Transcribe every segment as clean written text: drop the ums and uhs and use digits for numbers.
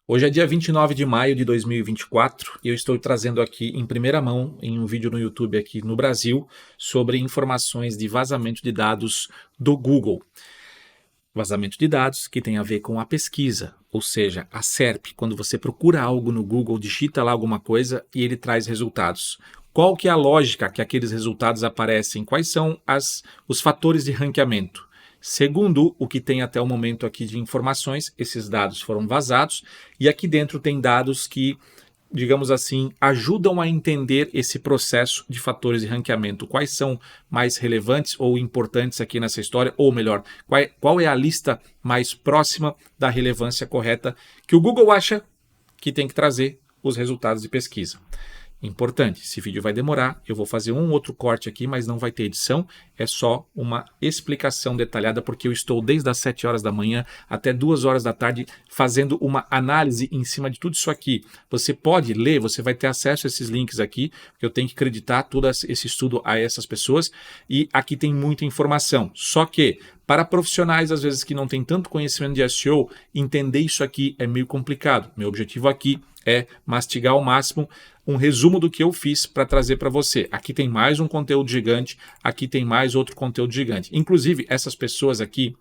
Hoje é dia 29 de maio de 2024 e eu estou trazendo aqui em primeira mão, em um vídeo no YouTube aqui no Brasil, sobre informações de vazamento de dados do Google. Vazamento de dados que tem a ver com a pesquisa, ou seja, a SERP, quando você procura algo no Google, digita lá alguma coisa e ele traz resultados. Qual que é a lógica que aqueles resultados aparecem? Quais são os fatores de ranqueamento? Segundo o que tem até o momento aqui de informações, esses dados foram vazados e aqui dentro tem dados que, digamos assim, ajudam a entender esse processo de fatores de ranqueamento. Quais são mais relevantes ou importantes aqui nessa história, ou melhor, qual é a lista mais próxima da relevância correta que o Google acha que tem que trazer os resultados de pesquisa. Importante, esse vídeo vai demorar, eu vou fazer um outro corte aqui, mas não vai ter edição, é só uma explicação detalhada, porque eu estou desde as 7 horas da manhã até 2 horas da tarde fazendo uma análise em cima de tudo isso aqui. Você pode ler, você vai ter acesso a esses links aqui, porque eu tenho que acreditar todo esse estudo a essas pessoas, e aqui tem muita informação. Só que, para profissionais, às vezes, que não têm tanto conhecimento de SEO, entender isso aqui é meio complicado. Meu objetivo aqui é mastigar ao máximo um resumo do que eu fiz para trazer para você. Aqui tem mais um conteúdo gigante, aqui tem mais outro conteúdo gigante. Inclusive, essas pessoas aqui,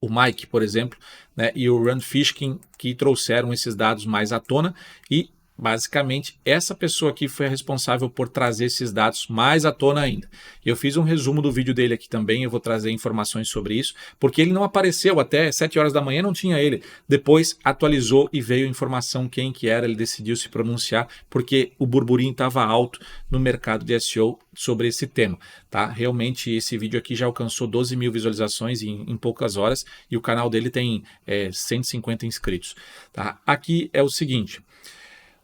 o Mike, por exemplo, né, e o Rand Fishkin, que trouxeram esses dados mais à tona e basicamente, essa pessoa aqui foi a responsável por trazer esses dados mais à tona ainda. Eu fiz um resumo do vídeo dele aqui também, eu vou trazer informações sobre isso, porque ele não apareceu até 7 horas da manhã, não tinha ele. Depois atualizou e veio informação quem que era, ele decidiu se pronunciar, porque o burburinho estava alto no mercado de SEO sobre esse tema. Tá? Realmente, esse vídeo aqui já alcançou 12 mil visualizações em poucas horas, e o canal dele tem 150 inscritos. Tá? Aqui é o seguinte...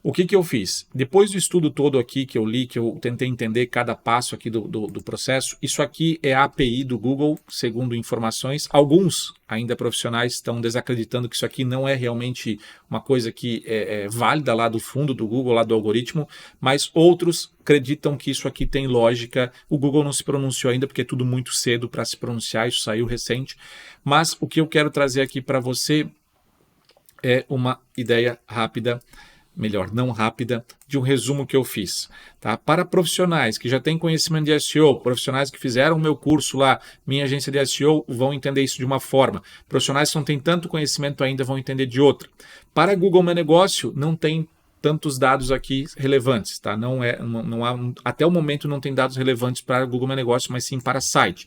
O que eu fiz? Depois do estudo todo aqui que eu li, que eu tentei entender cada passo aqui do processo, isso aqui é a API do Google, segundo informações. Alguns ainda profissionais estão desacreditando que isso aqui não é realmente uma coisa que é válida lá do fundo do Google, lá do algoritmo, mas outros acreditam que isso aqui tem lógica. O Google não se pronunciou ainda porque é tudo muito cedo para se pronunciar, isso saiu recente. Mas o que eu quero trazer aqui para você é uma ideia rápida, melhor, não rápida, de um resumo que eu fiz. Tá? Para profissionais que já têm conhecimento de SEO, profissionais que fizeram o meu curso lá, minha agência de SEO, vão entender isso de uma forma. Profissionais que não têm tanto conhecimento ainda vão entender de outra. Para Google Meu Negócio, não tem tantos dados aqui relevantes. Tá? Não há, até o momento não tem dados relevantes para Google Meu Negócio, mas sim para site.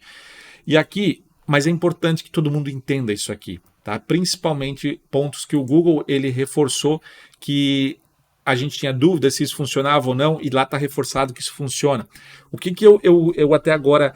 E aqui, mas é importante que todo mundo entenda isso aqui. Tá? Principalmente pontos que o Google ele reforçou que a gente tinha dúvida se isso funcionava ou não, e lá está reforçado que isso funciona. O que eu até agora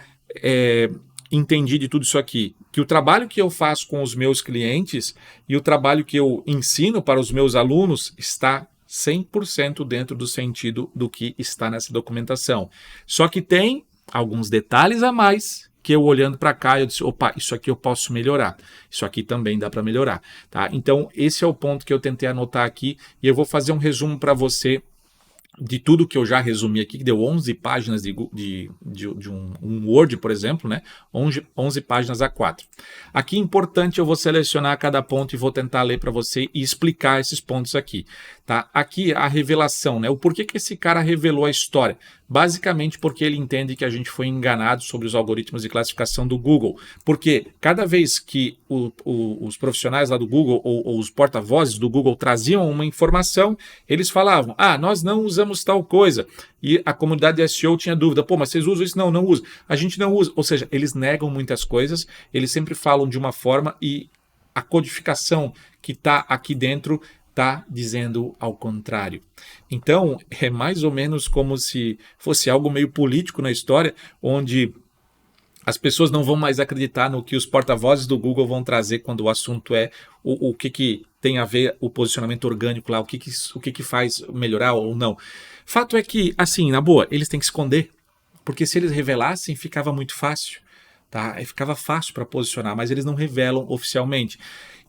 entendi de tudo isso aqui? Que o trabalho que eu faço com os meus clientes e o trabalho que eu ensino para os meus alunos está 100% dentro do sentido do que está nessa documentação. Só que tem alguns detalhes a mais que eu olhando para cá, eu disse, opa, isso aqui eu posso melhorar. Isso aqui também dá para melhorar. Tá? Então, esse é o ponto que eu tentei anotar aqui e eu vou fazer um resumo para você de tudo que eu já resumi aqui, que deu 11 páginas de um Word, por exemplo, né? 11 páginas A4. Aqui, importante, eu vou selecionar cada ponto e vou tentar ler para você e explicar esses pontos aqui. Tá? Aqui, a revelação, né? O porquê que esse cara revelou a história. Basicamente porque ele entende que a gente foi enganado sobre os algoritmos de classificação do Google. Porque cada vez que os profissionais lá do Google ou os porta-vozes do Google traziam uma informação, eles falavam, nós não usamos tal coisa. E a comunidade de SEO tinha dúvida, mas vocês usam isso? Não, não usa. A gente não usa. Ou seja, eles negam muitas coisas, eles sempre falam de uma forma e a codificação que está aqui dentro está dizendo ao contrário. Então, é mais ou menos como se fosse algo meio político na história, onde as pessoas não vão mais acreditar no que os porta-vozes do Google vão trazer quando o assunto é o que tem a ver o posicionamento orgânico lá, o que faz melhorar ou não. Fato é que, assim, na boa, eles têm que esconder, porque se eles revelassem, ficava muito fácil. Tá? Ficava fácil para posicionar, mas eles não revelam oficialmente.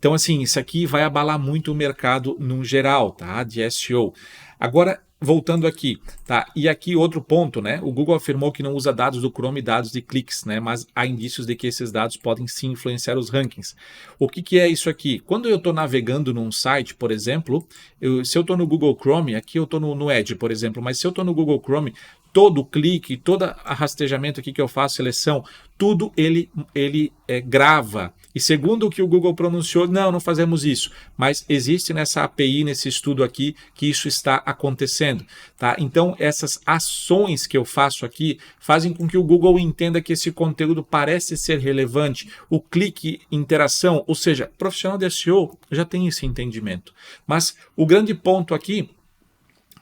Então, assim, isso aqui vai abalar muito o mercado no geral, tá? De SEO. Agora, voltando aqui, tá? E aqui outro ponto, né? O Google afirmou que não usa dados do Chrome e dados de cliques, né? Mas há indícios de que esses dados podem sim influenciar os rankings. O que é isso aqui? Quando eu estou navegando num site, por exemplo, se eu estou no Google Chrome, aqui eu estou no Edge, por exemplo, mas se eu estou no Google Chrome, todo clique, todo rastreamento aqui que eu faço, seleção, tudo ele grava. E segundo o que o Google pronunciou, não fazemos isso. Mas existe nessa API, nesse estudo aqui, que isso está acontecendo. Tá? Então, essas ações que eu faço aqui fazem com que o Google entenda que esse conteúdo parece ser relevante. O clique, interação, ou seja, profissional de SEO já tem esse entendimento. Mas o grande ponto aqui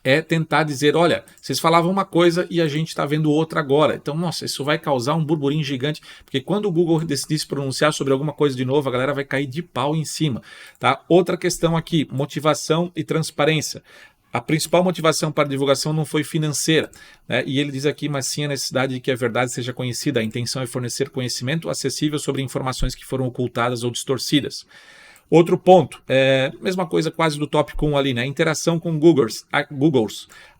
é tentar dizer, olha, vocês falavam uma coisa e a gente está vendo outra agora. Então, nossa, isso vai causar um burburinho gigante, porque quando o Google decidir se pronunciar sobre alguma coisa de novo, a galera vai cair de pau em cima. Tá? Outra questão aqui, motivação e transparência. A principal motivação para a divulgação não foi financeira, né? E ele diz aqui, mas sim a necessidade de que a verdade seja conhecida. A intenção é fornecer conhecimento acessível sobre informações que foram ocultadas ou distorcidas. Outro ponto, mesma coisa quase do tópico 1 ali, né? Interação com Googles.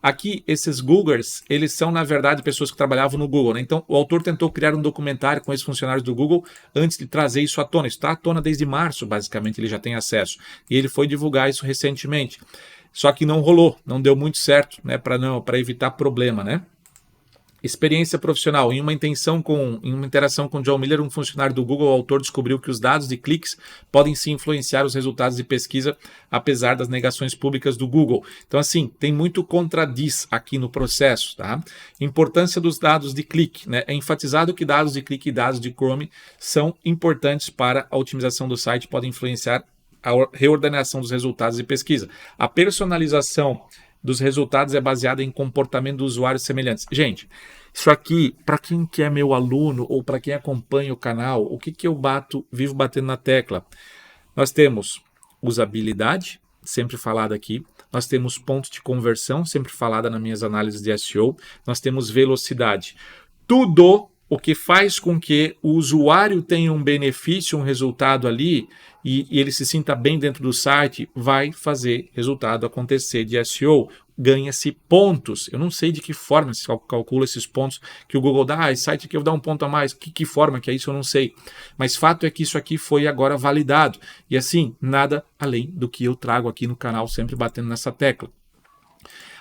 Aqui, esses Googlers, eles são, na verdade, pessoas que trabalhavam no Google, né? Então, o autor tentou criar um documentário com esses funcionários do Google antes de trazer isso à tona. Isso está à tona desde março, basicamente, ele já tem acesso. E ele foi divulgar isso recentemente. Só que não rolou, não deu muito certo, né? Para evitar problema, né? Experiência profissional. Em uma interação com John Miller, um funcionário do Google, o autor descobriu que os dados de cliques podem sim influenciar os resultados de pesquisa, apesar das negações públicas do Google. Então, assim, tem muito contradiz aqui no processo, tá? Importância dos dados de clique, né? É enfatizado que dados de clique e dados de Chrome são importantes para a otimização do site, podem influenciar a reordenação dos resultados de pesquisa. A personalização dos resultados é baseada em comportamento dos usuários semelhantes. Gente, isso aqui, para quem que é meu aluno ou para quem acompanha o canal, o que eu vivo batendo na tecla? Nós temos usabilidade, sempre falada aqui. Nós temos pontos de conversão, sempre falada nas minhas análises de SEO. Nós temos velocidade. Tudo o que faz com que o usuário tenha um benefício, um resultado ali, e ele se sinta bem dentro do site, vai fazer resultado acontecer de SEO. Ganha-se pontos. Eu não sei de que forma se calcula esses pontos que o Google dá. Esse site aqui eu vou dar um ponto a mais. Que forma que é isso? Eu não sei. Mas fato é que isso aqui foi agora validado. E assim, nada além do que eu trago aqui no canal, sempre batendo nessa tecla.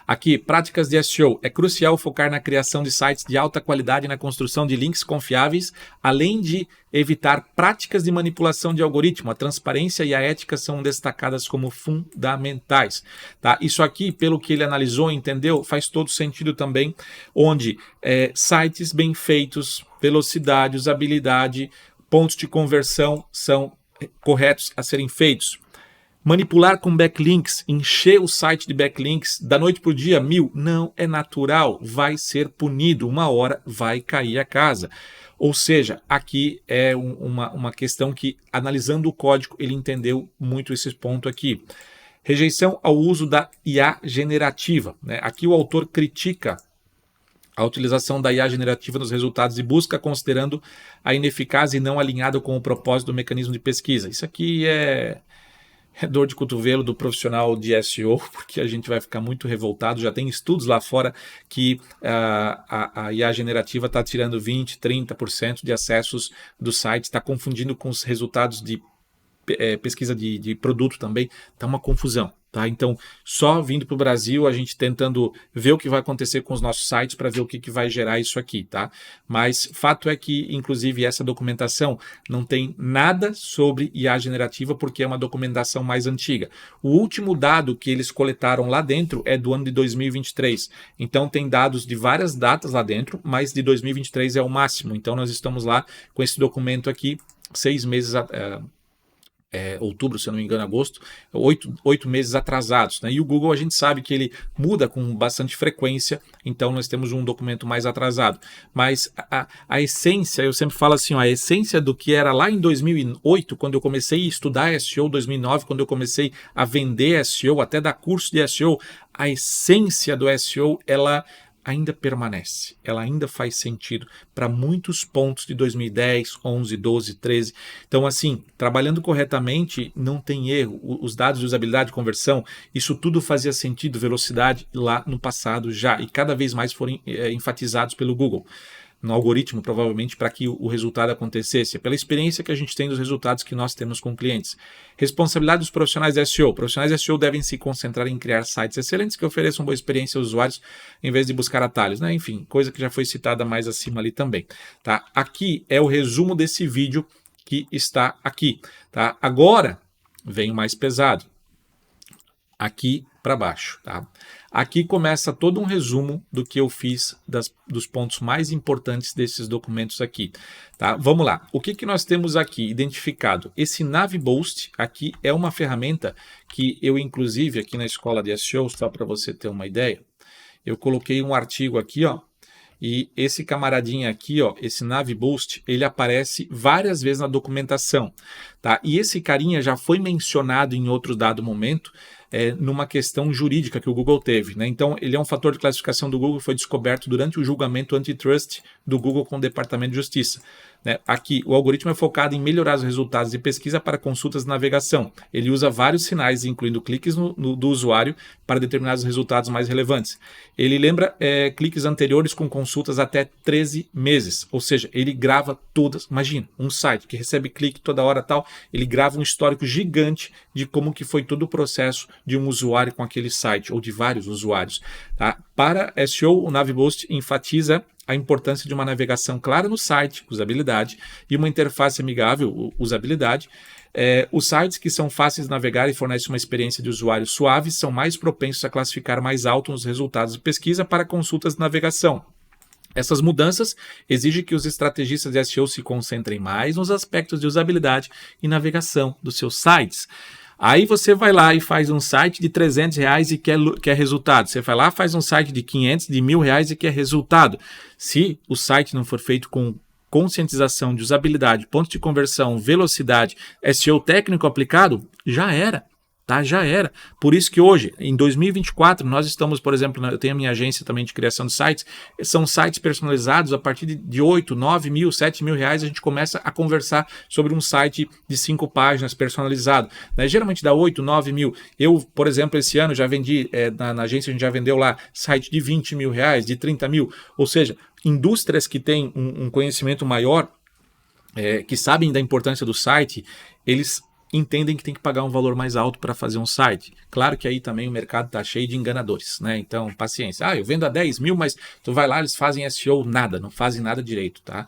Aqui, práticas de SEO. É crucial focar na criação de sites de alta qualidade e na construção de links confiáveis, além de evitar práticas de manipulação de algoritmo. A transparência e a ética são destacadas como fundamentais. Tá? Isso aqui, pelo que ele analisou, entendeu, faz todo sentido também, onde sites bem feitos, velocidade, usabilidade, pontos de conversão são corretos a serem feitos. Manipular com backlinks, encher o site de backlinks da noite para o dia, 1000, não é natural, vai ser punido, uma hora vai cair a casa. Ou seja, aqui é uma questão que, analisando o código, ele entendeu muito esse ponto aqui. Rejeição ao uso da IA generativa, né? Aqui o autor critica a utilização da IA generativa nos resultados de busca, considerando a ineficaz e não alinhado com o propósito do mecanismo de pesquisa. Isso aqui é dor de cotovelo do profissional de SEO, porque a gente vai ficar muito revoltado. Já tem estudos lá fora que a IA generativa está tirando 20%, 30% de acessos do site, está confundindo com os resultados de pesquisa de produto também, está uma confusão. Tá? Então, só vindo para o Brasil, a gente tentando ver o que vai acontecer com os nossos sites para ver o que vai gerar isso aqui. Tá? Mas fato é que, inclusive, essa documentação não tem nada sobre IA generativa, porque é uma documentação mais antiga. O último dado que eles coletaram lá dentro é do ano de 2023. Então, tem dados de várias datas lá dentro, mas de 2023 é o máximo. Então, nós estamos lá com esse documento aqui, 6 meses outubro, se eu não me engano, agosto, 8 meses atrasados. Né? E o Google, a gente sabe que ele muda com bastante frequência, então nós temos um documento mais atrasado. Mas a essência, eu sempre falo assim, a essência do que era lá em 2008, quando eu comecei a estudar SEO, 2009, quando eu comecei a vender SEO, até dar curso de SEO, a essência do SEO, ela ainda permanece, ela ainda faz sentido para muitos pontos de 2010, 11, 12, 13. Então, assim, trabalhando corretamente, não tem erro. Os dados de usabilidade, conversão, isso tudo fazia sentido, velocidade lá no passado já, e cada vez mais foram enfatizados pelo Google no algoritmo, provavelmente, para que o resultado acontecesse, pela experiência que a gente tem dos resultados que nós temos com clientes. Responsabilidade dos profissionais de SEO. Profissionais de SEO devem se concentrar em criar sites excelentes que ofereçam boa experiência aos usuários, em vez de buscar atalhos, né? Enfim, coisa que já foi citada mais acima ali também. Tá? Aqui é o resumo desse vídeo que está aqui. Tá? Agora vem o mais pesado. Aqui para baixo, tá? Aqui começa todo um resumo do que eu fiz dos pontos mais importantes desses documentos aqui, tá? Vamos lá. O que nós temos aqui identificado? Esse NaviBoost aqui é uma ferramenta que eu, inclusive, aqui na escola de SEO, só para você ter uma ideia, eu coloquei um artigo aqui, ó, e esse camaradinho aqui, ó, esse NaviBoost, ele aparece várias vezes na documentação, tá? E esse carinha já foi mencionado em outro dado momento, numa questão jurídica que o Google teve, né? Então, ele é um fator de classificação do Google que foi descoberto durante o julgamento antitrust do Google com o Departamento de Justiça. Né? Aqui, o algoritmo é focado em melhorar os resultados de pesquisa para consultas de navegação. Ele usa vários sinais, incluindo cliques do usuário, para determinar os resultados mais relevantes. Ele lembra cliques anteriores com consultas até 13 meses, ou seja, ele grava todas. Imagina, um site que recebe clique toda hora tal, ele grava um histórico gigante de como que foi todo o processo de um usuário com aquele site, ou de vários usuários. Tá? Para SEO, o NaviBoost enfatiza a importância de uma navegação clara no site, usabilidade, e uma interface amigável, usabilidade. Os sites que são fáceis de navegar e fornecem uma experiência de usuário suave são mais propensos a classificar mais alto nos resultados de pesquisa para consultas de navegação. Essas mudanças exigem que os estrategistas de SEO se concentrem mais nos aspectos de usabilidade e navegação dos seus sites. Aí você vai lá e faz um site de R$300 e quer resultado. Você vai lá, faz um site de 500, de R$1.000 e quer resultado. Se o site não for feito com conscientização de usabilidade, pontos de conversão, velocidade, SEO técnico aplicado, já era. Tá? Já era. Por isso que hoje, em 2024, nós estamos, por exemplo, eu tenho a minha agência também de criação de sites, são sites personalizados a partir de 8, 9 mil, 7 mil reais, a gente começa a conversar sobre um site de 5 páginas personalizado. Né? Geralmente dá 8, 9 mil. Eu, por exemplo, esse ano já vendi, na agência a gente já vendeu lá site de 20 mil reais, de 30 mil, ou seja, indústrias que têm um conhecimento maior, que sabem da importância do site, eles entendem que tem que pagar um valor mais alto para fazer um site. Claro que aí também o mercado está cheio de enganadores, né? Então, paciência. Eu vendo a 10 mil, mas tu vai lá, eles fazem SEO nada, não fazem nada direito, tá?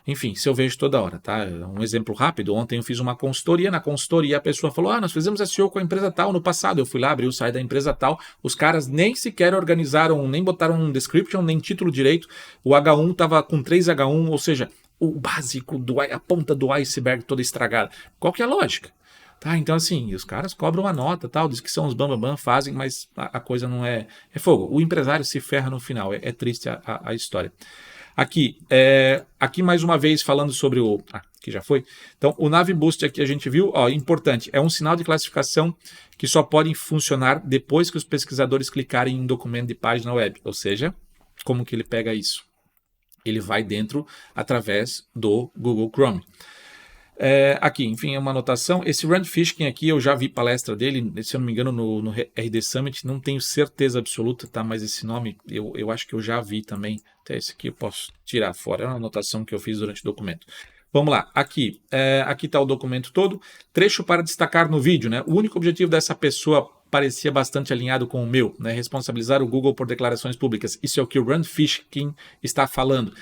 Enfim, isso eu vejo toda hora, tá? Um exemplo rápido, ontem eu fiz uma consultoria, na consultoria a pessoa falou, nós fizemos SEO com a empresa tal no passado, eu fui lá, abri o site da empresa tal, os caras nem sequer organizaram, nem botaram um description, nem título direito, o H1 estava com 3 H1, ou seja, o básico, a ponta do iceberg toda estragada. Qual que é a lógica? Tá, então assim, os caras cobram a nota, tal, diz que são os bambambam, fazem, mas a coisa não é fogo. O empresário se ferra no final, é triste a história. Aqui mais uma vez falando sobre que já foi. Então, o NaviBoost aqui a gente viu, importante, é um sinal de classificação que só pode funcionar depois que os pesquisadores clicarem em um documento de página web. Ou seja, como que ele pega isso? Ele vai dentro através do Google Chrome. Aqui, enfim, é uma anotação. Esse Rand Fishkin aqui, eu já vi palestra dele, se eu não me engano, no RD Summit, não tenho certeza absoluta, tá? Mas esse nome, eu acho que eu já vi também. Até esse aqui eu posso tirar fora, é uma anotação que eu fiz durante o documento. Vamos lá, aqui está o documento todo. Trecho para destacar no vídeo, né? O único objetivo dessa pessoa parecia bastante alinhado com o meu, né? Responsabilizar o Google por declarações públicas. Isso é o que o Rand Fishkin está falando.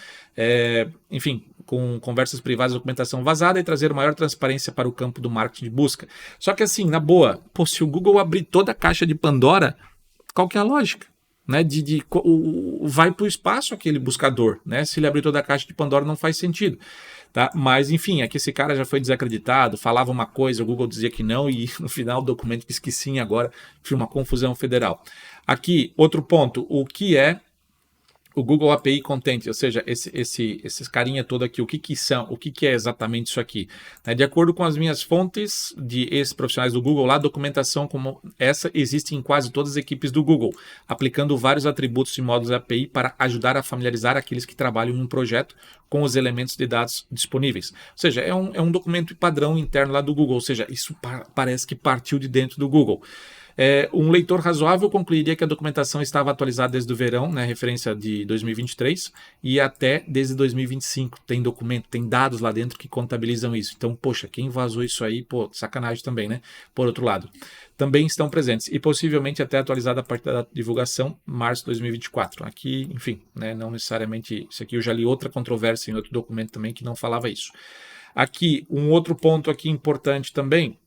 Enfim, com conversas privadas, documentação vazada e trazer maior transparência para o campo do marketing de busca. Só que assim, na boa, se o Google abrir toda a caixa de Pandora, qual que é a lógica? Né? Vai para o espaço aquele buscador, né? Se ele abrir toda a caixa de Pandora não faz sentido. Tá? Mas enfim, é que esse cara já foi desacreditado, falava uma coisa, o Google dizia que não e no final o documento diz que sim, agora foi uma confusão federal. Aqui, outro ponto, o que é o Google API Content, ou seja, esses carinha todo aqui, o que são, o que é exatamente isso aqui? De acordo com as minhas fontes de ex-profissionais do Google, lá, documentação como essa existe em quase todas as equipes do Google, aplicando vários atributos e módulos API para ajudar a familiarizar aqueles que trabalham em um projeto com os elementos de dados disponíveis. Ou seja, é um documento padrão interno lá do Google, ou seja, isso parece que partiu de dentro do Google. Um leitor razoável concluiria que a documentação estava atualizada desde o verão, né, referência de 2023, e até desde 2025. Tem documento, tem dados lá dentro que contabilizam isso. Então, poxa, quem vazou isso aí, pô, sacanagem também, né? Por outro lado, também estão presentes e possivelmente até atualizada a partir da divulgação, março de 2024. Aqui, enfim, né, não necessariamente isso aqui. Eu já li outra controvérsia em outro documento também que não falava isso. Aqui, um outro ponto aqui importante também.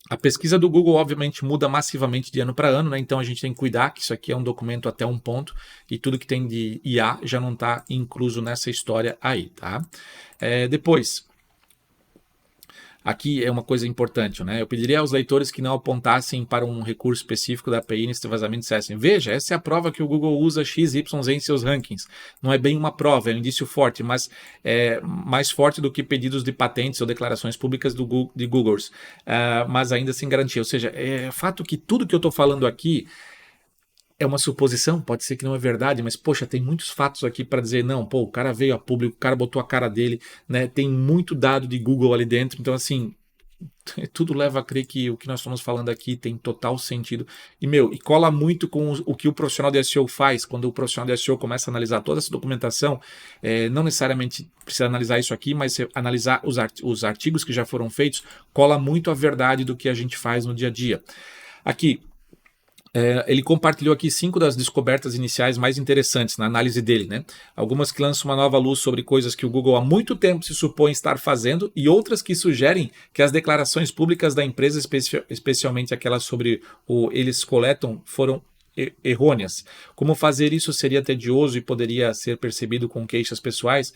A pesquisa do Google, obviamente, muda massivamente de ano para ano, né? Então a gente tem que cuidar que isso aqui é um documento até um ponto e tudo que tem de IA já não está incluso nessa história aí, tá? Depois, aqui é uma coisa importante, né? Eu pediria aos leitores que não apontassem para um recurso específico da API nesse vazamento e dissessem: veja, essa é a prova que o Google usa XYZ em seus rankings. Não é bem uma prova, é um indício forte, mas é mais forte do que pedidos de patentes ou declarações públicas de Googles, mas ainda sem garantia. Ou seja, é fato que tudo que eu estou falando aqui é uma suposição, pode ser que não é verdade, mas poxa, tem muitos fatos aqui para dizer, não, pô, o cara veio a público, o cara botou a cara dele, né? Tem muito dado de Google ali dentro, então assim, tudo leva a crer que o que nós estamos falando aqui tem total sentido. E cola muito com o que o profissional de SEO faz, quando o profissional de SEO começa a analisar toda essa documentação, não necessariamente precisa analisar isso aqui, mas analisar os artigos que já foram feitos, cola muito a verdade do que a gente faz no dia a dia. Aqui, ele compartilhou aqui 5 das descobertas iniciais mais interessantes na análise dele, né? Algumas que lançam uma nova luz sobre coisas que o Google há muito tempo se supõe estar fazendo e outras que sugerem que as declarações públicas da empresa, especialmente aquelas sobre o eles coletam, foram errôneas. Como fazer isso seria tedioso e poderia ser percebido com queixas pessoais,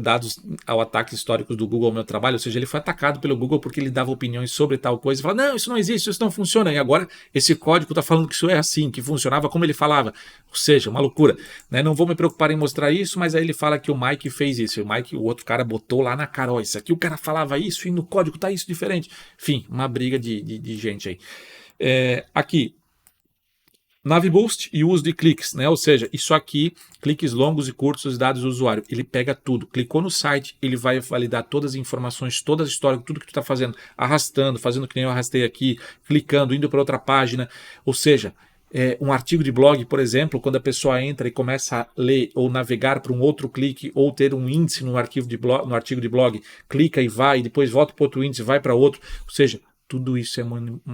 dados ao ataque históricos do Google ao meu trabalho, ou seja, ele foi atacado pelo Google porque ele dava opiniões sobre tal coisa e falava, não, isso não existe, isso não funciona, e agora esse código está falando que isso é assim, que funcionava como ele falava, ou seja, uma loucura, né? Não vou me preocupar em mostrar isso, mas aí ele fala que o Mike fez isso, o outro cara botou lá na cara, ó, isso aqui o cara falava isso e no código está isso diferente, enfim, uma briga de gente aí. Aqui, Navboost e uso de cliques, né? Ou seja, isso aqui, cliques longos e curtos dos dados do usuário. Ele pega tudo, clicou no site, ele vai validar todas as informações, toda a história, tudo que tu está fazendo, arrastando, fazendo que nem eu arrastei aqui, clicando, indo para outra página. Ou seja, um artigo de blog, por exemplo, quando a pessoa entra e começa a ler ou navegar para um outro clique ou ter um índice no artigo de blog, clica e vai, e depois volta para outro índice, vai para outro. Ou seja, tudo isso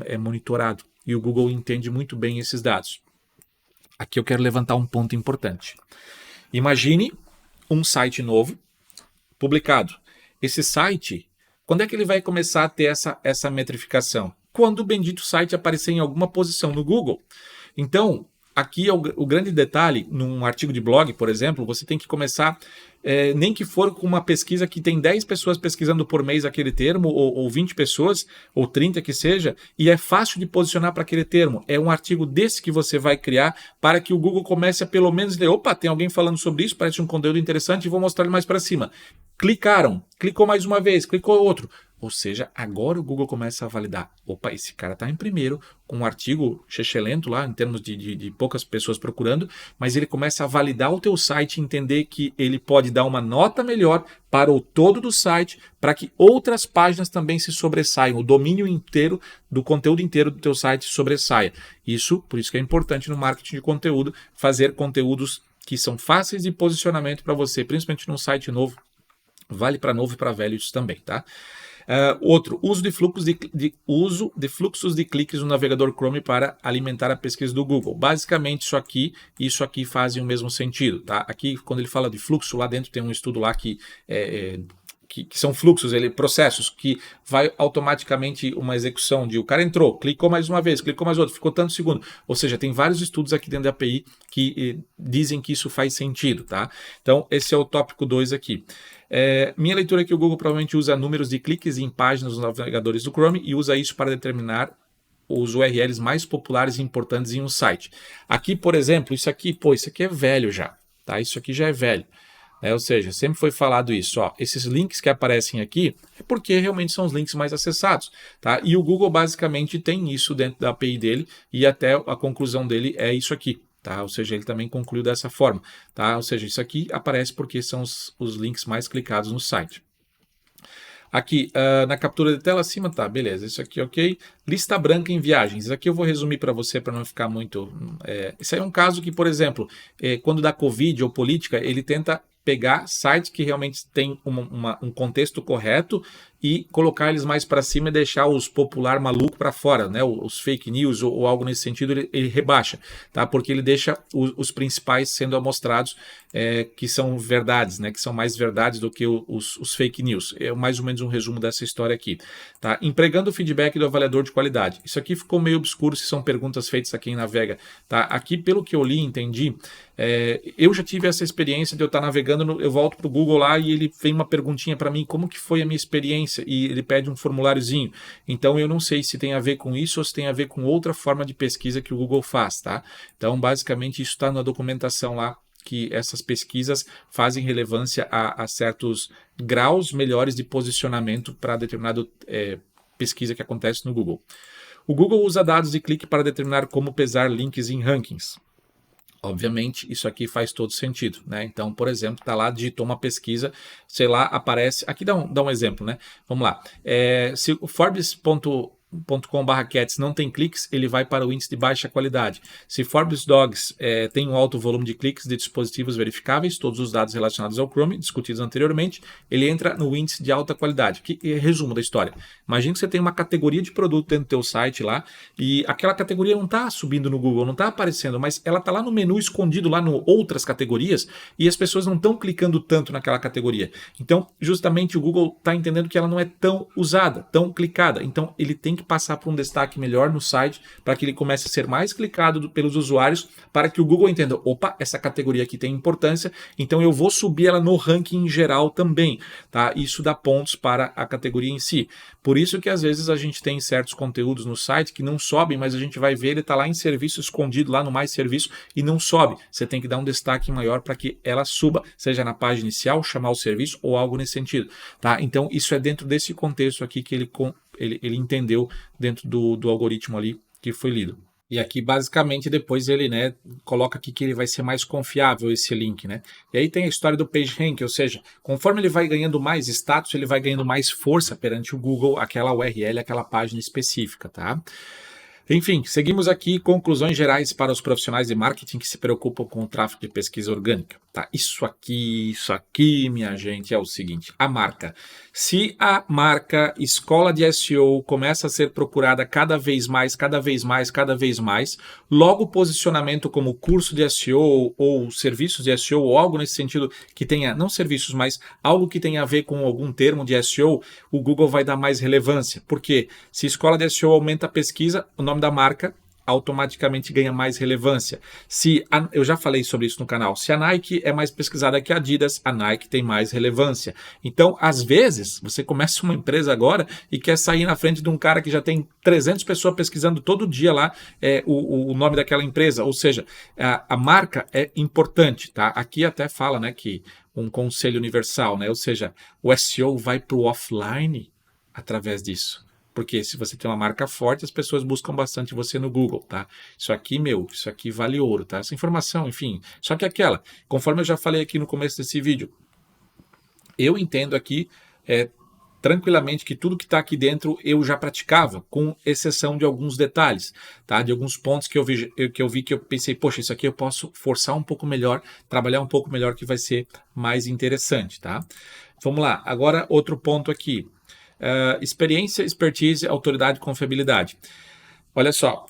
é monitorado e o Google entende muito bem esses dados. Aqui eu quero levantar um ponto importante. Imagine um site novo, publicado. Esse site, quando é que ele vai começar a ter essa metrificação? Quando o bendito site aparecer em alguma posição no Google. Então, aqui é o grande detalhe, num artigo de blog, por exemplo, você tem que começar, nem que for com uma pesquisa que tem 10 pessoas pesquisando por mês aquele termo, ou 20 pessoas, ou 30 que seja, e é fácil de posicionar para aquele termo. É um artigo desse que você vai criar para que o Google comece a pelo menos ler, opa, tem alguém falando sobre isso, parece um conteúdo interessante, vou mostrar ele mais para cima. Clicou mais uma vez, clicou outro. Ou seja, agora o Google começa a validar. Opa, esse cara está em primeiro, com um artigo chechelento lá, em termos de poucas pessoas procurando, mas ele começa a validar o teu site, entender que ele pode dar uma nota melhor para o todo do site, para que outras páginas também se sobressaiam, o domínio inteiro, do conteúdo inteiro do teu site sobressaia. Por isso que é importante no marketing de conteúdo, fazer conteúdos que são fáceis de posicionamento para você, principalmente num site novo. Vale para novo e para velho isso também, tá? Uso de fluxos de cliques no navegador Chrome para alimentar a pesquisa do Google. Basicamente isso aqui fazem o mesmo sentido, tá? Aqui quando ele fala de fluxo, lá dentro tem um estudo lá que são fluxos, processos que vai automaticamente uma execução de o cara entrou, clicou mais uma vez, clicou mais outra, ficou tanto segundo. Ou seja, tem vários estudos aqui dentro da API que dizem que isso faz sentido, tá? Então esse é o tópico 2 aqui. Minha leitura é que o Google provavelmente usa números de cliques em páginas nos navegadores do Chrome e usa isso para determinar os URLs mais populares e importantes em um site. Aqui, por exemplo, isso aqui é velho já, tá? Isso aqui já é velho. Ou seja, sempre foi falado isso, ó, esses links que aparecem aqui é porque realmente são os links mais acessados, tá? E o Google basicamente tem isso dentro da API dele e até a conclusão dele é isso aqui, tá? Ou seja, ele também concluiu dessa forma, tá? Ou seja, isso aqui aparece porque são os links mais clicados no site. Aqui, na captura de tela acima, tá, beleza, isso aqui ok. Lista branca em viagens, isso aqui eu vou resumir para você para não ficar muito... Isso aí é um caso que, por exemplo, quando dá Covid ou política, ele tenta pegar sites que realmente têm um contexto correto e colocar eles mais para cima e deixar os popular maluco para fora, né? Os fake news ou algo nesse sentido, ele rebaixa, tá? Porque ele deixa os principais sendo amostrados que são verdades, né? Que são mais verdades do que os fake news. É mais ou menos um resumo dessa história aqui, tá? Empregando o feedback do avaliador de qualidade. Isso aqui ficou meio obscuro se são perguntas feitas a quem navega, tá? Aqui, pelo que eu li e entendi, eu já tive essa experiência de eu estar navegando, eu volto para o Google lá e ele vem uma perguntinha para mim, como que foi a minha experiência? E ele pede um formuláriozinho. Então eu não sei se tem a ver com isso ou se tem a ver com outra forma de pesquisa que o Google faz, tá? Então basicamente isso está na documentação lá, que essas pesquisas fazem relevância a certos graus melhores de posicionamento para determinada pesquisa que acontece no Google. O Google usa dados de clique para determinar como pesar links em rankings. Obviamente, isso aqui faz todo sentido, né? Então, por exemplo, tá lá, digitou uma pesquisa, sei lá, aparece... Aqui dá um exemplo, né? Vamos lá. Se o Forbes.com/cats não tem cliques, ele vai para o índice de baixa qualidade. Se Forbes Dogs tem um alto volume de cliques de dispositivos verificáveis, todos os dados relacionados ao Chrome, discutidos anteriormente, ele entra no índice de alta qualidade. Que é resumo da história. Imagina que você tem uma categoria de produto dentro do teu site lá, e aquela categoria não está subindo no Google, não está aparecendo, mas ela está lá no menu escondido, lá no outras categorias, e as pessoas não estão clicando tanto naquela categoria. Então, justamente o Google está entendendo que ela não é tão usada, tão clicada. Então, ele tem que passar por um destaque melhor no site para que ele comece a ser mais clicado pelos usuários, para que o Google entenda, opa, essa categoria aqui tem importância, então eu vou subir ela no ranking em geral também, tá? Isso dá pontos para a categoria em si. Por isso que às vezes a gente tem certos conteúdos no site que não sobem, mas a gente vai ver ele está lá em serviço escondido, lá no mais serviço, e não sobe. Você tem que dar um destaque maior para que ela suba, seja na página inicial, chamar o serviço ou algo nesse sentido, tá? Então isso é dentro desse contexto aqui que ele entendeu dentro do algoritmo ali que foi lido. E aqui, basicamente, depois ele, né, coloca aqui que ele vai ser mais confiável, esse link, né? E aí tem a história do PageRank, ou seja, conforme ele vai ganhando mais status, ele vai ganhando mais força perante o Google, aquela URL, aquela página específica, tá? Enfim, seguimos aqui conclusões gerais para os profissionais de marketing que se preocupam com o tráfego de pesquisa orgânica. Tá, isso aqui, minha gente, é o seguinte, a marca. Se a marca escola de SEO começa a ser procurada cada vez mais, logo o posicionamento como curso de SEO ou serviços de SEO ou algo nesse sentido que tenha, não serviços, mas algo que tenha a ver com algum termo de SEO, o Google vai dar mais relevância. Porque se escola de SEO aumenta a pesquisa, o nome da marca automaticamente ganha mais relevância. Eu já falei sobre isso no canal, se a Nike é mais pesquisada que a Adidas, a Nike tem mais relevância. Então, às vezes, você começa uma empresa agora e quer sair na frente de um cara que já tem 300 pessoas pesquisando todo dia lá o nome daquela empresa, ou seja, a marca é importante, tá? Aqui até fala, né, que um conselho universal, né? Ou seja, o SEO vai para o offline através disso. Porque se você tem uma marca forte, as pessoas buscam bastante você no Google, tá? Isso aqui vale ouro, tá? Essa informação, enfim. Só que conforme eu já falei aqui no começo desse vídeo, eu entendo aqui tranquilamente que tudo que está aqui dentro eu já praticava, com exceção de alguns detalhes, tá? De alguns pontos que eu vi que eu pensei, poxa, isso aqui eu posso forçar um pouco melhor, trabalhar um pouco melhor, que vai ser mais interessante, tá? Vamos lá, agora outro ponto aqui. Experiência, expertise, autoridade e confiabilidade. Olha só,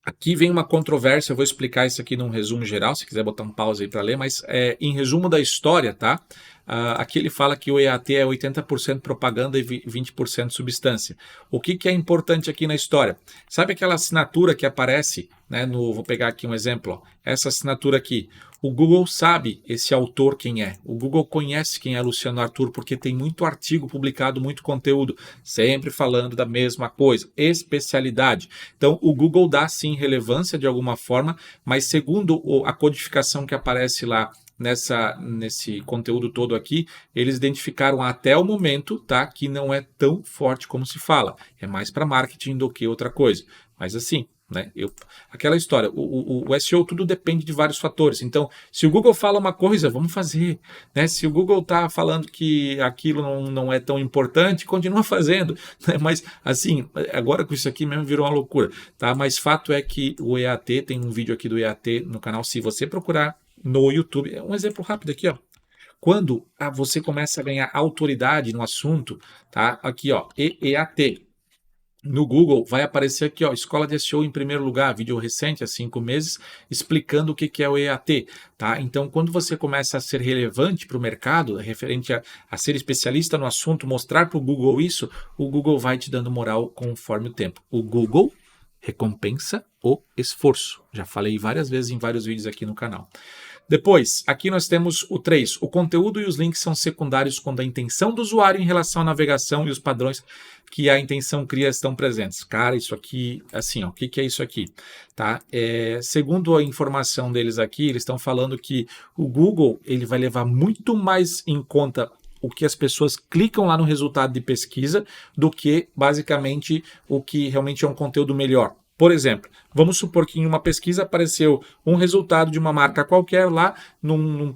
aqui vem uma controvérsia, eu vou explicar isso aqui num resumo geral, se quiser botar um pause aí para ler, mas em resumo da história, tá? Aqui ele fala que o EAT é 80% propaganda e 20% substância. O que é importante aqui na história? Sabe aquela assinatura que aparece, né, vou pegar aqui um exemplo, ó, essa assinatura aqui. O Google sabe esse autor quem é. O Google conhece quem é Luciano Arthur, porque tem muito artigo publicado, muito conteúdo, sempre falando da mesma coisa, especialidade. Então, o Google dá sim relevância de alguma forma, mas segundo a codificação que aparece lá nesse conteúdo todo aqui, eles identificaram até o momento, tá, que não é tão forte como se fala. É mais para marketing do que outra coisa. Mas assim, né, aquela história, o SEO tudo depende de vários fatores. Então, se o Google fala uma coisa, vamos fazer. Né? Se o Google está falando que aquilo não é tão importante, continua fazendo. Né? Mas assim, agora com isso aqui mesmo virou uma loucura. Tá? Mas fato é que o EAT, tem um vídeo aqui do EAT no canal, se você procurar no YouTube, é um exemplo rápido aqui, ó. Quando você começa a ganhar autoridade no assunto, tá? Aqui, ó, EAT. No Google vai aparecer aqui, ó, Escola de SEO em primeiro lugar, vídeo recente, há 5 meses, explicando o que é o EAT, tá? Então, quando você começa a ser relevante para o mercado, referente a ser especialista no assunto, mostrar para o Google isso, o Google vai te dando moral conforme o tempo. O Google recompensa o esforço. Já falei várias vezes em vários vídeos aqui no canal. Depois, aqui nós temos o 3. O conteúdo e os links são secundários quando a intenção do usuário em relação à navegação e os padrões que a intenção cria estão presentes. Cara, isso aqui, assim, ó, o que é isso aqui? Tá? Segundo a informação deles aqui, eles estão falando que o Google ele vai levar muito mais em conta o que as pessoas clicam lá no resultado de pesquisa do que, basicamente, o que realmente é um conteúdo melhor. Por exemplo, vamos supor que em uma pesquisa apareceu um resultado de uma marca qualquer lá numa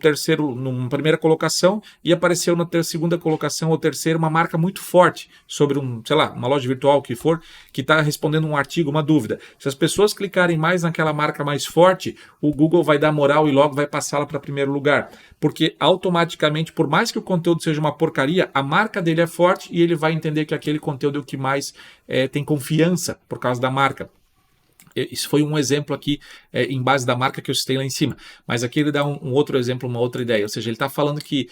primeira colocação e apareceu na segunda colocação ou terceira uma marca muito forte sobre uma loja virtual que for, que está respondendo um artigo, uma dúvida. Se as pessoas clicarem mais naquela marca mais forte, o Google vai dar moral e logo vai passá-la para primeiro lugar. Porque automaticamente, por mais que o conteúdo seja uma porcaria, a marca dele é forte e ele vai entender que aquele conteúdo é o que mais tem confiança por causa da marca. Isso foi um exemplo aqui em base da marca que eu citei lá em cima. Mas aqui ele dá um outro exemplo, uma outra ideia. Ou seja, ele está falando que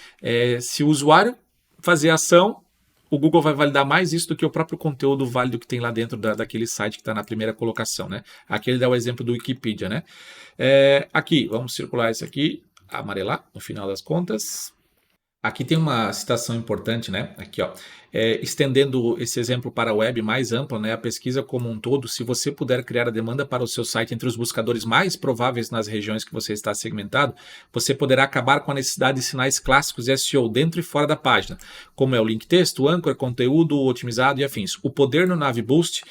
se o usuário fazer ação, o Google vai validar mais isso do que o próprio conteúdo válido que tem lá dentro daquele site que está na primeira colocação. Né? Aqui ele dá o exemplo do Wikipedia. Né? Aqui, vamos circular esse aqui, amarelar, no final das contas. Aqui tem uma citação importante, né? Aqui, ó. Estendendo esse exemplo para a web mais ampla, né? A pesquisa como um todo, se você puder criar a demanda para o seu site entre os buscadores mais prováveis nas regiões que você está segmentado, você poderá acabar com a necessidade de sinais clássicos de SEO dentro e fora da página, como é o link texto, âncora, conteúdo otimizado e afins. O poder no Naviboost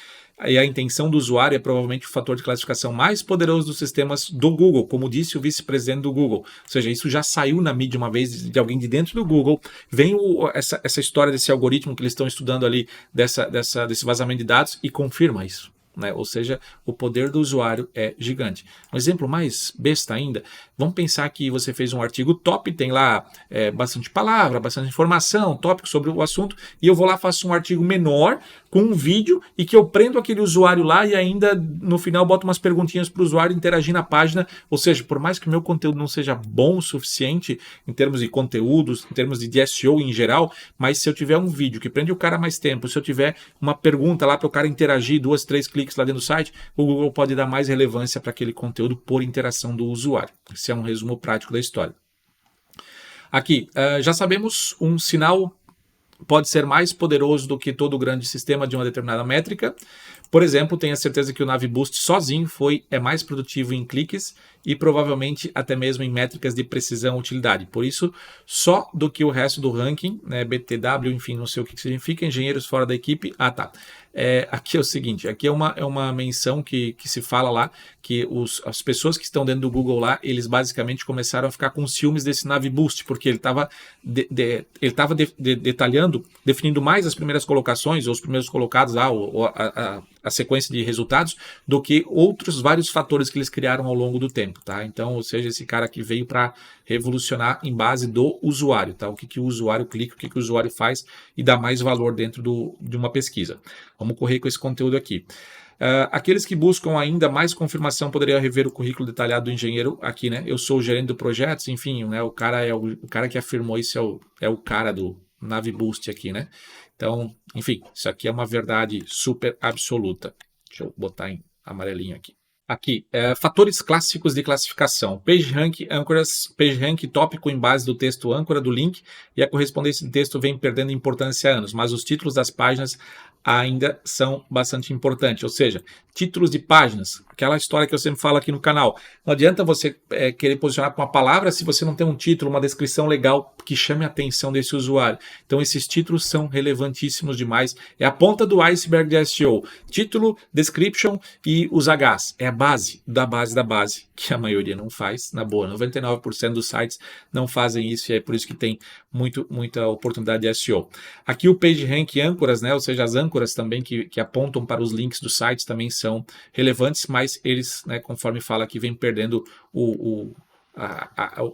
e a intenção do usuário é provavelmente o fator de classificação mais poderoso dos sistemas do Google, como disse o vice-presidente do Google. Ou seja, isso já saiu na mídia uma vez de alguém de dentro do Google. Vem essa história desse algoritmo que eles estão estudando ali, desse vazamento de dados, e confirma isso. Né? Ou seja, o poder do usuário é gigante. Um exemplo mais besta ainda, vamos pensar que você fez um artigo top, tem lá bastante palavra, bastante informação, tópico sobre o assunto, e eu vou lá, faço um artigo menor, com um vídeo, e que eu prendo aquele usuário lá e ainda no final boto umas perguntinhas para o usuário interagir na página. Ou seja, por mais que o meu conteúdo não seja bom o suficiente em termos de conteúdos, em termos de SEO em geral, mas se eu tiver um vídeo que prende o cara mais tempo, se eu tiver uma pergunta lá para o cara interagir, 2, 3 cliques lá dentro do site, o Google pode dar mais relevância para aquele conteúdo por interação do usuário. Esse é um resumo prático da história. Aqui, já sabemos, um sinal pode ser mais poderoso do que todo grande sistema de uma determinada métrica. Por exemplo, tenha certeza que o Naviboost sozinho é mais produtivo em cliques e provavelmente até mesmo em métricas de precisão e utilidade. Por isso, só do que o resto do ranking, né, BTW, enfim, não sei o que significa, engenheiros fora da equipe. Ah, tá. Aqui é o seguinte, aqui é uma menção que se fala lá, que as pessoas que estão dentro do Google lá, eles basicamente começaram a ficar com ciúmes desse Naviboost, porque ele estava detalhando, definindo mais as primeiras colocações, ou os primeiros colocados lá, ou a sequência de resultados, do que outros vários fatores que eles criaram ao longo do tempo, tá? Então, ou seja, esse cara aqui veio para revolucionar em base do usuário, tá? O que o usuário clica, o que o usuário faz e dá mais valor dentro de uma pesquisa. Vamos correr com esse conteúdo aqui. Aqueles que buscam ainda mais confirmação poderiam rever o currículo detalhado do engenheiro aqui, né? Eu sou o gerente do projeto, enfim, né? O cara que afirmou isso é o cara do Naviboost aqui, né? Então, enfim, isso aqui é uma verdade super absoluta. Deixa eu botar em amarelinho aqui. Aqui, fatores clássicos de classificação. PageRank, âncoras, PageRank tópico em base do texto âncora do link e a correspondência do texto vem perdendo importância há anos, mas os títulos das páginas ainda são bastante importantes, ou seja, títulos de páginas, aquela história que eu sempre falo aqui no canal. Não adianta você querer posicionar com uma palavra se você não tem um título, uma descrição legal que chame a atenção desse usuário. Então esses títulos são relevantíssimos demais, é a ponta do iceberg de SEO. Título, description e os Hs, é a base da base, que a maioria não faz, na boa, 99% dos sites não fazem isso e é por isso que tem muita oportunidade de SEO. Aqui o PageRank âncoras, né, ou seja, as âncoras também que apontam para os links dos sites também são relevantes, mas eles, né, conforme fala aqui, vem perdendo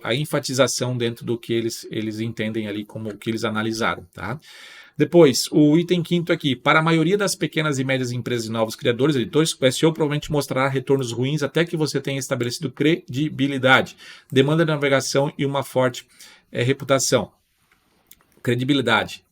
a enfatização dentro do que eles entendem ali como o que eles analisaram, tá? Depois, o item quinto aqui, para a maioria das pequenas e médias empresas e novos criadores, editores, o SEO provavelmente mostrará retornos ruins até que você tenha estabelecido credibilidade, demanda de navegação e uma forte reputação. Credibilidade.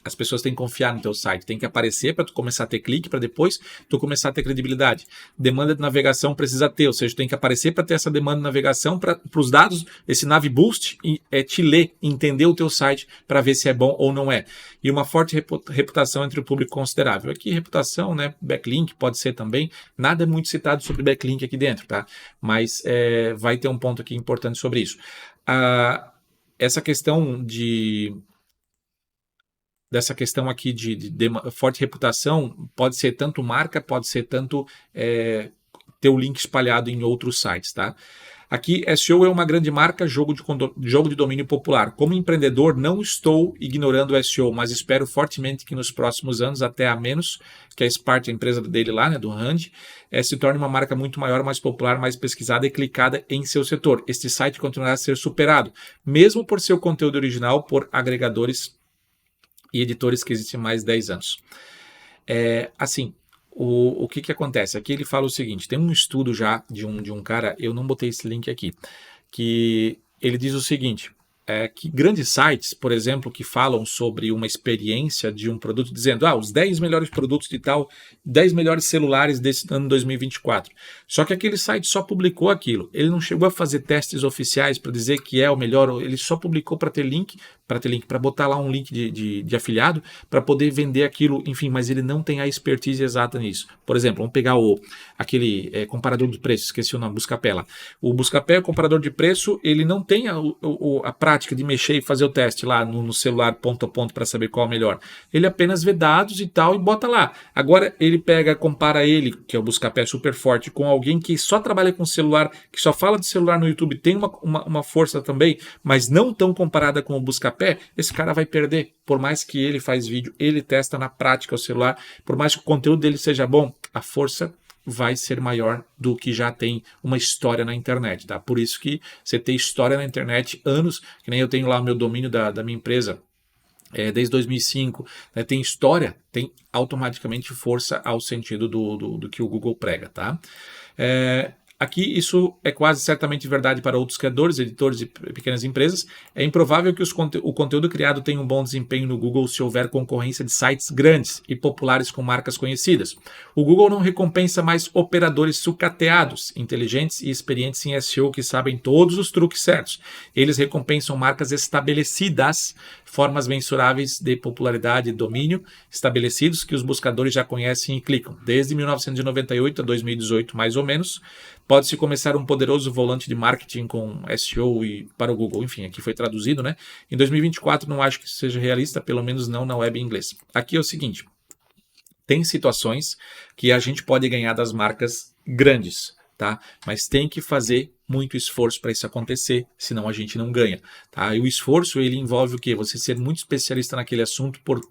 As pessoas têm que confiar no teu site, tem que aparecer para tu começar a ter clique, para depois tu começar a ter credibilidade. Demanda de navegação precisa ter, ou seja, tu tem que aparecer para ter essa demanda de navegação para os dados, esse Navboost te ler, entender o teu site para ver se é bom ou não é. E uma forte reputação entre o público considerável. Aqui reputação, né, backlink pode ser também, nada é muito citado sobre backlink aqui dentro, tá? Mas vai ter um ponto aqui importante sobre isso. Essa questão dessa questão aqui de forte reputação, pode ser tanto marca, pode ser tanto ter o link espalhado em outros sites, tá? Aqui, SEO é uma grande marca, jogo de domínio popular. Como empreendedor, não estou ignorando o SEO, mas espero fortemente que nos próximos anos, até a menos que a Spark, a empresa dele lá, né, do Rand, se torne uma marca muito maior, mais popular, mais pesquisada e clicada em seu setor. Este site continuará a ser superado, mesmo por seu conteúdo original, por agregadores e editores que existem há mais de 10 anos. Assim, o que acontece? Aqui ele fala o seguinte, tem um estudo já de um cara, eu não botei esse link aqui, que ele diz o seguinte, que grandes sites, por exemplo, que falam sobre uma experiência de um produto, dizendo, os 10 melhores produtos de tal, 10 melhores celulares desse ano 2024. Só que aquele site só publicou aquilo. Ele não chegou a fazer testes oficiais para dizer que é o melhor, ele só publicou para ter link, para botar lá um link de afiliado, para poder vender aquilo, enfim, mas ele não tem a expertise exata nisso. Por exemplo, vamos pegar aquele comparador de preço, esqueci o nome, Buscapé lá. O Buscapé, o comparador de preço, ele não tem a prática de mexer e fazer o teste lá no celular ponto a ponto para saber qual é o melhor. Ele apenas vê dados e tal e bota lá. Agora ele compara ele, que é o Buscapé super forte, com alguém que só trabalha com celular, que só fala de celular no YouTube, tem uma força também, mas não tão comparada com o Buscapé, esse cara vai perder. Por mais que ele faz vídeo, ele testa na prática o celular, por mais que o conteúdo dele seja bom, a força vai ser maior do que já tem uma história na internet, tá? Por isso que você tem história na internet, anos, que nem eu tenho lá o meu domínio da minha empresa, desde 2005, né, tem história, tem automaticamente força ao sentido do que o Google prega, tá? Aqui isso é quase certamente verdade para outros criadores, editores e pequenas empresas. É improvável que o conteúdo criado tenha um bom desempenho no Google se houver concorrência de sites grandes e populares com marcas conhecidas. O Google não recompensa mais operadores sucateados, inteligentes e experientes em SEO que sabem todos os truques certos. Eles recompensam marcas estabelecidas, formas mensuráveis de popularidade e domínio estabelecidos que os buscadores já conhecem e clicam. Desde 1998 a 2018, mais ou menos, pode-se começar um poderoso volante de marketing com SEO para o Google. Enfim, aqui foi traduzido, né? Em 2024 não acho que isso seja realista, pelo menos não na web em inglês. Aqui é o seguinte, tem situações que a gente pode ganhar das marcas grandes, tá? Mas tem que fazer muito esforço para isso acontecer, senão a gente não ganha, tá? E o esforço, ele envolve o quê? Você ser muito especialista naquele assunto por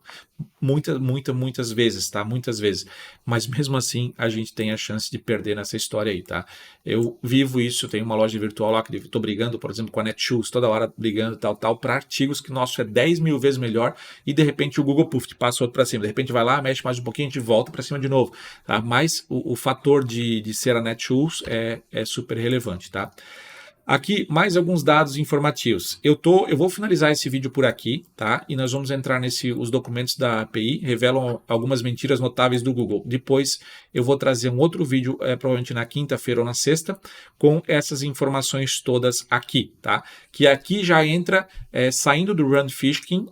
muitas vezes, tá? Muitas vezes. Mas mesmo assim, a gente tem a chance de perder nessa história aí, tá? Eu vivo isso, tenho uma loja virtual lá que estou brigando, por exemplo, com a Netshoes, toda hora brigando tal, para artigos que nosso é 10 mil vezes melhor e de repente o Google Puff passa outro para cima. De repente vai lá, mexe mais um pouquinho, a gente volta para cima de novo, tá? Mas o fator de ser a Netshoes é super relevante, tá? Aqui, mais alguns dados informativos. Eu vou finalizar esse vídeo por aqui, tá? E nós vamos entrar os documentos da API, revelam algumas mentiras notáveis do Google. Depois eu vou trazer um outro vídeo, provavelmente na quinta-feira ou na sexta, com essas informações todas aqui, tá? Que aqui já entra, saindo do Run Fishing,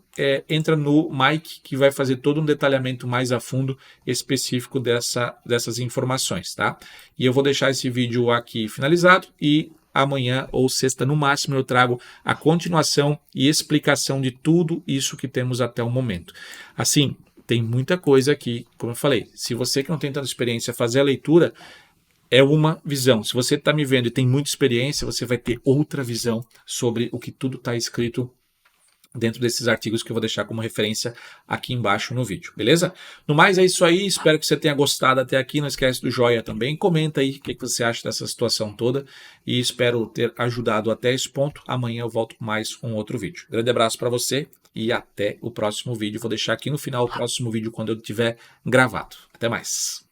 entra no Mike, que vai fazer todo um detalhamento mais a fundo específico dessas informações, tá? E eu vou deixar esse vídeo aqui finalizado e amanhã ou sexta no máximo eu trago a continuação e explicação de tudo isso que temos até o momento. Assim, tem muita coisa aqui, como eu falei, se você que não tem tanta experiência fazer a leitura, é uma visão. Se você está me vendo e tem muita experiência, você vai ter outra visão sobre o que tudo está escrito dentro desses artigos que eu vou deixar como referência aqui embaixo no vídeo, beleza? No mais é isso aí, espero que você tenha gostado até aqui, não esquece do joinha também, comenta aí o que você acha dessa situação toda e espero ter ajudado até esse ponto. Amanhã eu volto com mais um outro vídeo. Grande abraço para você e até o próximo vídeo, vou deixar aqui no final o próximo vídeo quando eu tiver gravado. Até mais!